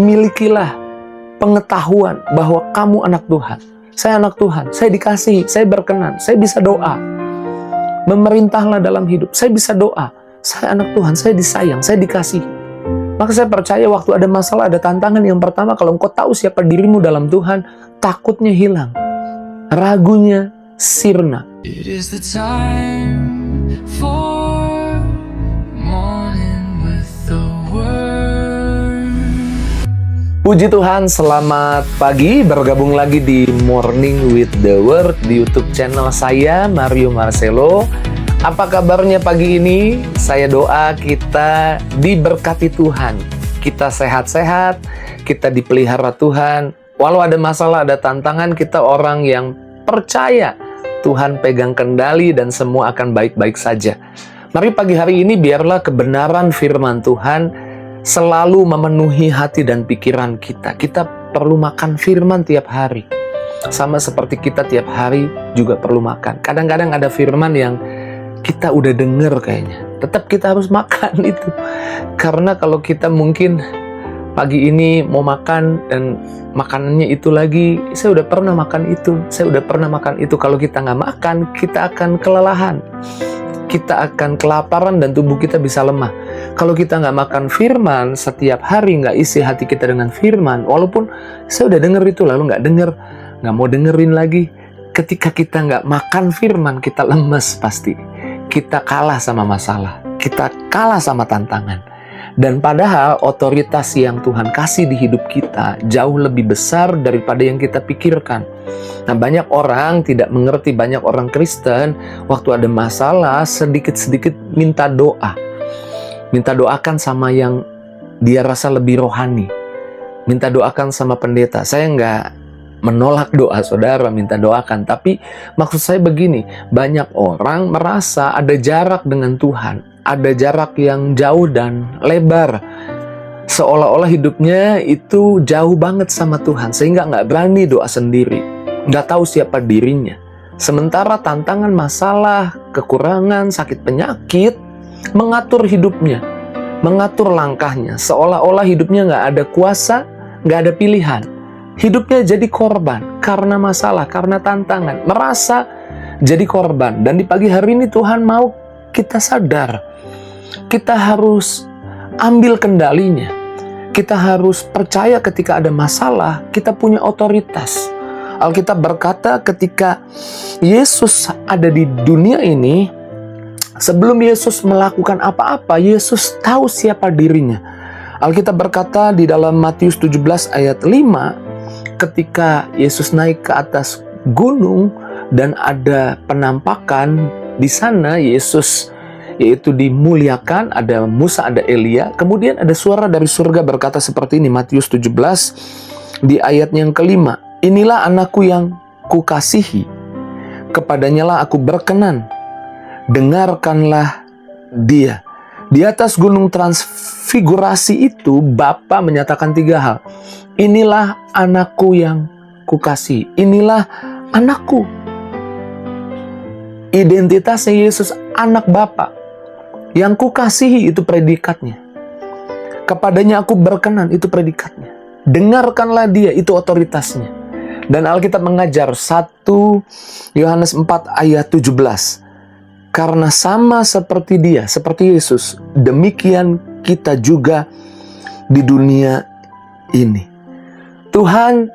Milikilah pengetahuan bahwa kamu anak Tuhan. Saya anak Tuhan, saya dikasihi, saya berkenan, saya bisa doa. Memerintahlah dalam hidup, saya bisa doa. Saya anak Tuhan, saya disayang, saya dikasihi. Maka saya percaya waktu ada masalah, ada tantangan, yang pertama, kalau engkau tahu siapa dirimu dalam Tuhan, takutnya hilang, ragunya sirna. It is the time for morning with the word. Puji Tuhan, selamat pagi, bergabung lagi di Morning with the Word di YouTube channel saya, Mario Marcelo. Apa kabarnya pagi ini? Saya doa kita diberkati Tuhan, kita sehat-sehat, kita dipelihara Tuhan. Walau ada masalah, ada tantangan, kita orang yang percaya Tuhan pegang kendali dan semua akan baik-baik saja. Mari pagi hari ini biarlah kebenaran firman Tuhan selalu memenuhi hati dan pikiran kita. Kita perlu makan firman tiap hari. Sama seperti kita tiap hari juga perlu makan. Kadang-kadang ada firman yang kita udah denger kayaknya, tetap kita harus makan itu. Karena kalau kita mungkin pagi ini mau makan dan makanannya itu lagi, saya udah pernah makan itu, saya udah pernah makan itu. Kalau kita nggak makan, kita akan kelelahan, kita akan kelaparan dan tubuh kita bisa lemah. Kalau kita nggak makan firman setiap hari, nggak isi hati kita dengan firman, walaupun saya udah denger itu lalu nggak denger, nggak mau dengerin lagi. Ketika kita nggak makan firman, kita lemes pasti. Kita kalah sama masalah, kita kalah sama tantangan. Dan padahal otoritas yang Tuhan kasih di hidup kita jauh lebih besar daripada yang kita pikirkan. Nah, banyak orang tidak mengerti, banyak orang Kristen waktu ada masalah sedikit-sedikit minta doa. Minta doakan sama yang dia rasa lebih rohani. Minta doakan sama pendeta. Saya nggak menolak doa saudara, minta doakan. Tapi maksud saya begini, banyak orang merasa ada jarak dengan Tuhan. Ada jarak yang jauh dan lebar. Seolah-olah hidupnya itu jauh banget sama Tuhan. Sehingga nggak berani doa sendiri. Nggak tahu siapa dirinya. Sementara tantangan, masalah, kekurangan, sakit penyakit mengatur hidupnya, mengatur langkahnya. Seolah-olah hidupnya nggak ada kuasa, nggak ada pilihan. Hidupnya jadi korban karena masalah, karena tantangan. Merasa jadi korban. Dan di pagi hari ini Tuhan mau kita sadar. Kita harus ambil kendalinya. Kita harus percaya ketika ada masalah, kita punya otoritas. Alkitab berkata ketika Yesus ada di dunia ini, sebelum Yesus melakukan apa-apa, Yesus tahu siapa dirinya. Alkitab berkata di dalam Matius 17 ayat 5, ketika Yesus naik ke atas gunung dan ada penampakan di sana, Yesus yaitu dimuliakan, ada Musa, ada Elia. Kemudian ada suara dari surga berkata seperti ini, Matius 17 di ayat yang kelima, inilah anakku yang kukasihi, kepadanya lah aku berkenan, dengarkanlah dia. Di atas gunung transfigurasi itu Bapa menyatakan tiga hal. Inilah anakku yang kukasihi. Inilah anakku. Identitasnya Yesus anak Bapa. Yang kukasihi itu predikatnya. Kepadanya aku berkenan itu predikatnya. Dengarkanlah dia itu otoritasnya. Dan Alkitab mengajar 1 Yohanes 4 ayat 17. Karena sama seperti dia, seperti Yesus, demikian kita juga di dunia ini. Tuhan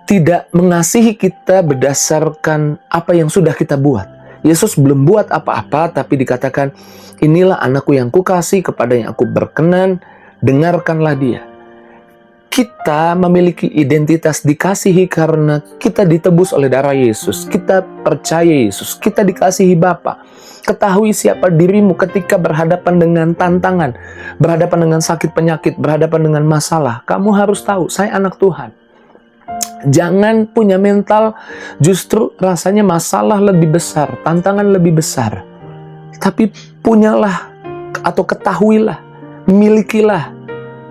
tidak mengasihi kita berdasarkan apa yang sudah kita buat. Yesus belum buat apa-apa, tapi dikatakan, inilah anakku yang kukasihi, kepadanya aku berkenan, dengarkanlah dia. Kita memiliki identitas dikasihi karena kita ditebus oleh darah Yesus. Kita percaya Yesus, kita dikasihi Bapa. Ketahui siapa dirimu ketika berhadapan dengan tantangan, berhadapan dengan sakit penyakit, berhadapan dengan masalah. Kamu harus tahu, saya anak Tuhan. Jangan punya mental justru rasanya masalah lebih besar, tantangan lebih besar. Tapi punyalah atau ketahuilah, milikilah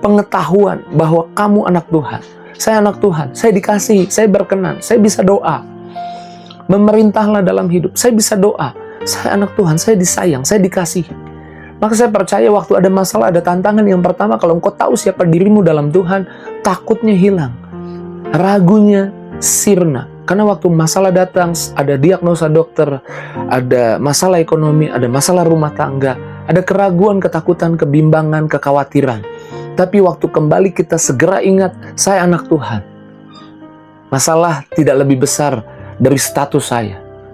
pengetahuan bahwa kamu anak Tuhan. Saya anak Tuhan, saya dikasihi, saya berkenan, saya bisa doa. Memerintahlah dalam hidup, saya bisa doa. Saya anak Tuhan, saya disayang, saya dikasihi. Maka saya percaya waktu ada masalah, ada tantangan, yang pertama, kalau engkau tahu siapa dirimu dalam Tuhan, takutnya hilang, ragunya sirna. Karena waktu masalah datang, ada diagnosa dokter, ada masalah ekonomi, ada masalah rumah tangga, ada keraguan, ketakutan, kebimbangan, kekhawatiran. Tapi waktu kembali kita segera ingat, saya anak Tuhan. Masalah tidak lebih besar dari status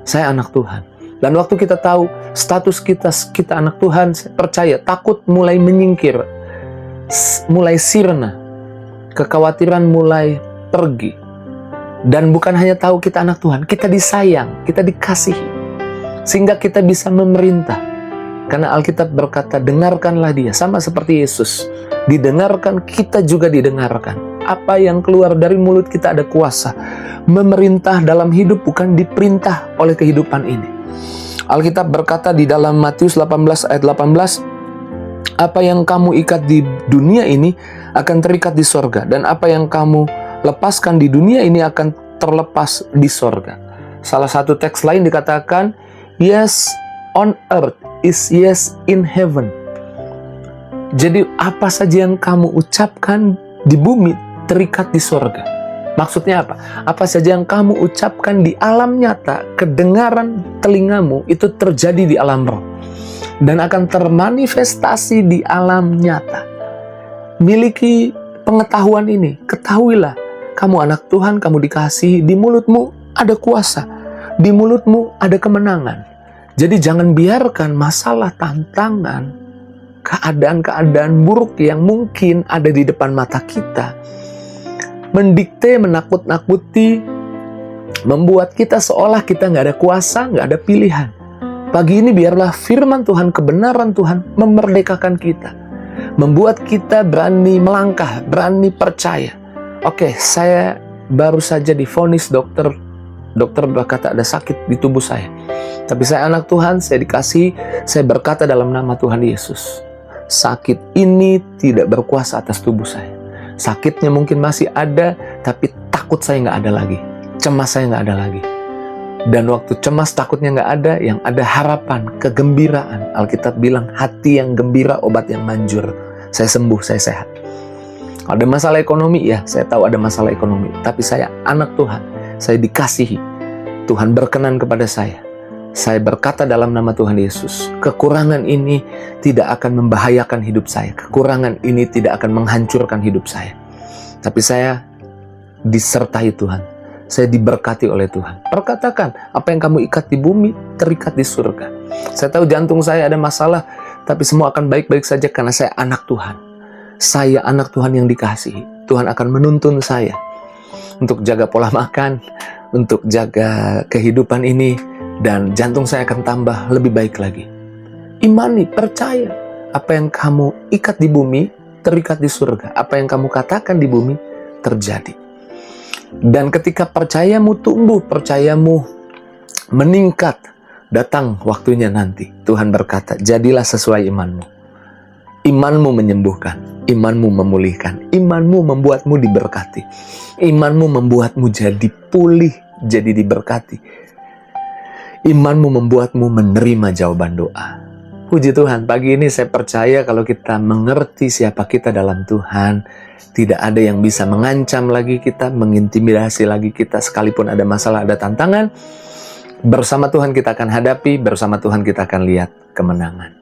saya anak Tuhan. Dan waktu kita tahu status kita anak Tuhan, saya percaya takut mulai menyingkir, mulai sirna, kekhawatiran mulai pergi. Dan bukan hanya tahu kita anak Tuhan, kita disayang, kita dikasihi, sehingga kita bisa memerintah. Karena Alkitab berkata, dengarkanlah dia, sama seperti Yesus. Didengarkan, kita juga didengarkan. Apa yang keluar dari mulut kita ada kuasa. Memerintah dalam hidup bukan diperintah oleh kehidupan ini. Alkitab berkata di dalam Matius 18 ayat 18, apa yang kamu ikat di dunia ini akan terikat di sorga, dan apa yang kamu lepaskan di dunia ini akan terlepas di sorga. Salah satu teks lain dikatakan, yes on earth is yes in heaven. Jadi apa saja yang kamu ucapkan di bumi terikat di sorga. Maksudnya apa? Apa saja yang kamu ucapkan di alam nyata, kedengaran telingamu itu terjadi di alam roh. Dan akan termanifestasi di alam nyata. Miliki pengetahuan ini, ketahuilah, kamu anak Tuhan, kamu dikasihi, di mulutmu ada kuasa, di mulutmu ada kemenangan. Jadi jangan biarkan masalah, tantangan, keadaan-keadaan buruk yang mungkin ada di depan mata kita mendikte, menakut-nakuti, membuat kita seolah kita nggak ada kuasa, nggak ada pilihan. Pagi ini biarlah firman Tuhan, kebenaran Tuhan memerdekakan kita, membuat kita berani melangkah, berani percaya. Oke, saya baru saja divonis dokter berkata ada sakit di tubuh saya. Tapi saya anak Tuhan, saya dikasihi, saya berkata dalam nama Tuhan Yesus, sakit ini tidak berkuasa atas tubuh saya. Sakitnya mungkin masih ada, tapi takut saya nggak ada lagi. Cemas saya nggak ada lagi. Dan waktu cemas, takutnya nggak ada, yang ada harapan, kegembiraan. Alkitab bilang, hati yang gembira, obat yang manjur. Saya sembuh, saya sehat. Ada masalah ekonomi, ya saya tahu ada masalah ekonomi. Tapi saya anak Tuhan, saya dikasihi. Tuhan berkenan kepada saya. Saya berkata dalam nama Tuhan Yesus, kekurangan ini tidak akan membahayakan hidup saya. Kekurangan ini tidak akan menghancurkan hidup saya. Tapi saya disertai Tuhan. Saya diberkati oleh Tuhan. Perkatakan, apa yang kamu ikat di bumi, terikat di surga. Saya tahu jantung saya ada masalah, tapi semua akan baik-baik saja karena saya anak Tuhan. Saya anak Tuhan yang dikasihi. Tuhan akan menuntun saya untuk jaga pola makan, untuk jaga kehidupan ini, dan jantung saya akan tambah lebih baik lagi. Imani, percaya. Apa yang kamu ikat di bumi, terikat di surga. Apa yang kamu katakan di bumi, terjadi. Dan ketika percayamu tumbuh, percayamu meningkat, datang waktunya nanti. Tuhan berkata, jadilah sesuai imanmu. Imanmu menyembuhkan, imanmu memulihkan, imanmu membuatmu diberkati. Imanmu membuatmu jadi pulih, jadi diberkati. Imanmu membuatmu menerima jawaban doa. Puji Tuhan, pagi ini saya percaya kalau kita mengerti siapa kita dalam Tuhan, tidak ada yang bisa mengancam lagi kita, mengintimidasi lagi kita, sekalipun ada masalah, ada tantangan. Bersama Tuhan kita akan hadapi, bersama Tuhan kita akan lihat kemenangan.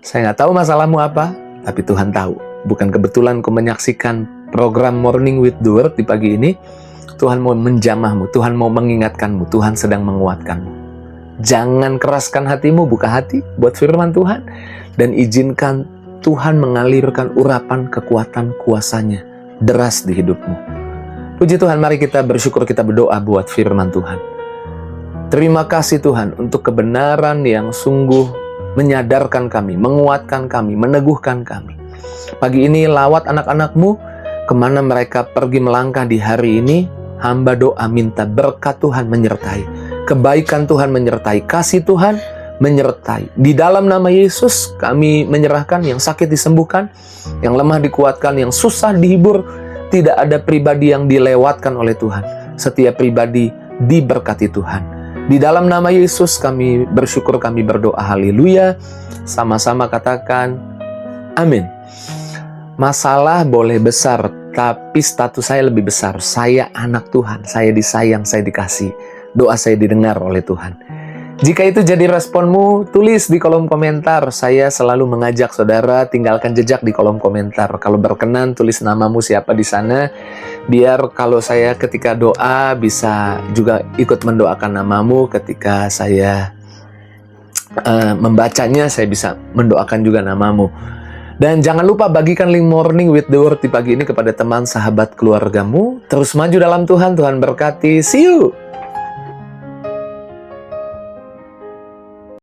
Saya nggak tahu masalahmu apa, tapi Tuhan tahu. Bukan kebetulan kau menyaksikan program Morning with the Word di pagi ini. Tuhan mau menjamahmu, Tuhan mau mengingatkanmu, Tuhan sedang menguatkanmu. Jangan keraskan hatimu, buka hati buat firman Tuhan, dan izinkan Tuhan mengalirkan urapan kekuatan kuasanya deras di hidupmu. Puji Tuhan, mari kita bersyukur, kita berdoa buat firman Tuhan. Terima kasih Tuhan untuk kebenaran yang sungguh menyadarkan kami, menguatkan kami, meneguhkan kami. Pagi ini lawat anak-anak-Mu, kemana mereka pergi melangkah di hari ini. Hamba doa minta berkat Tuhan menyertai, kebaikan Tuhan menyertai, kasih Tuhan menyertai. Di dalam nama Yesus kami menyerahkan, yang sakit disembuhkan, yang lemah dikuatkan, yang susah dihibur. Tidak ada pribadi yang dilewatkan oleh Tuhan. Setiap pribadi diberkati Tuhan. Di dalam nama Yesus kami bersyukur, kami berdoa, haleluya. Sama-sama katakan amin. Masalah boleh besar, tapi status saya lebih besar. Saya anak Tuhan, saya disayang, saya dikasih. Doa saya didengar oleh Tuhan. Jika itu jadi responmu, tulis di kolom komentar. Saya selalu mengajak saudara tinggalkan jejak di kolom komentar. Kalau berkenan, tulis namamu siapa di sana. Biar kalau saya ketika doa bisa juga ikut mendoakan namamu. Ketika saya membacanya, saya bisa mendoakan juga namamu. Dan jangan lupa bagikan link Morning with the Word di pagi ini kepada teman, sahabat, keluargamu. Terus maju dalam Tuhan, Tuhan berkati. See you!